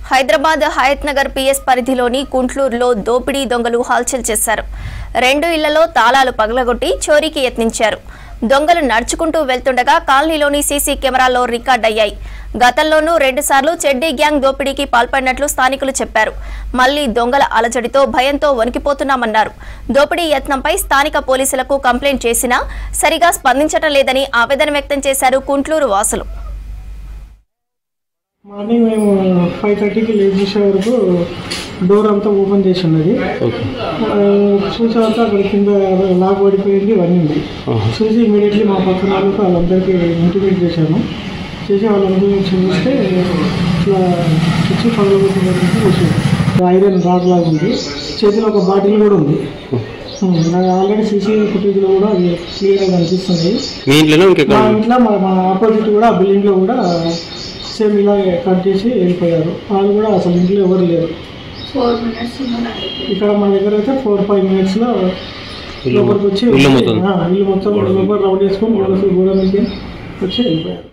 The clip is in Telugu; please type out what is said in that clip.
హైదరాబాద్ హయత్ నగర్ పిఎస్ పరిధిలోని కుంట్లూరులో దోపిడీ దొంగలు హల్చల్ చేశారు. 2 ఇళ్లలో తాళాలు పగలగొట్టి చోరీకి యత్నించారు. దొంగలు నడుచుకుంటూ వెళ్తుండగా కాలనీలోని సీసీ కెమెరాల్లో రికార్డ్ అయ్యాయి. గతంలోనూ 2 సార్లు చెడ్డీ గ్యాంగ్ దోపిడీకి పాల్పడినట్లు స్థానికులు చెప్పారు. మళ్లీ దొంగల అలజడితో భయంతో వణికిపోతున్నామన్నారు. దోపిడీ యత్నంపై స్థానిక పోలీసులకు కంప్లైంట్ చేసినా సరిగా స్పందించడం లేదని ఆవేదన వ్యక్తం చేశారు కుంట్లూరు వాసులు. మార్నింగ్ మేము 5:30కి లేట్ చేసే వరకు డోర్ అంతా ఓపెన్ చేసి ఉన్నది. చూసేవాళ్ళతో అక్కడ కింద లాక్ పడిపోయింది, ఇవన్నీ ఉంది. చూసి ఇమీడియట్లీ మా పక్కన వాళ్ళందరికీ ఇంటిమేట్ చేశాను. చేసి వాళ్ళందరూ చూస్తే ఇట్లా వచ్చి పగలగొట్టినట్టు చూసాను. ఐరన్ రాడ్ లాగా ఉంది, చేతిలో ఒక బాటిల్ కూడా ఉంది. నాకు ఆల్రెడీ సీసీ ఫుటేజ్లో కూడా అది క్లియర్గా కనిపిస్తుంది. మా ఇంట్లో మా ఆపోజిట్ కూడా ఆ బిల్డింగ్లో కూడా సేమ్ ఇలాగే కట్ చేసి వెళ్ళిపోయారు. వాళ్ళు కూడా అసలు ఇంట్లో ఎవరు లేరు. ఇక్కడ మా దగ్గర అయితే 4-5 మినిట్స్లో లోపలికి వచ్చి ఇల్లు మొత్తం లోపల రౌండ్ చేసుకొని గోడ మీద వచ్చి వెళ్ళిపోయారు.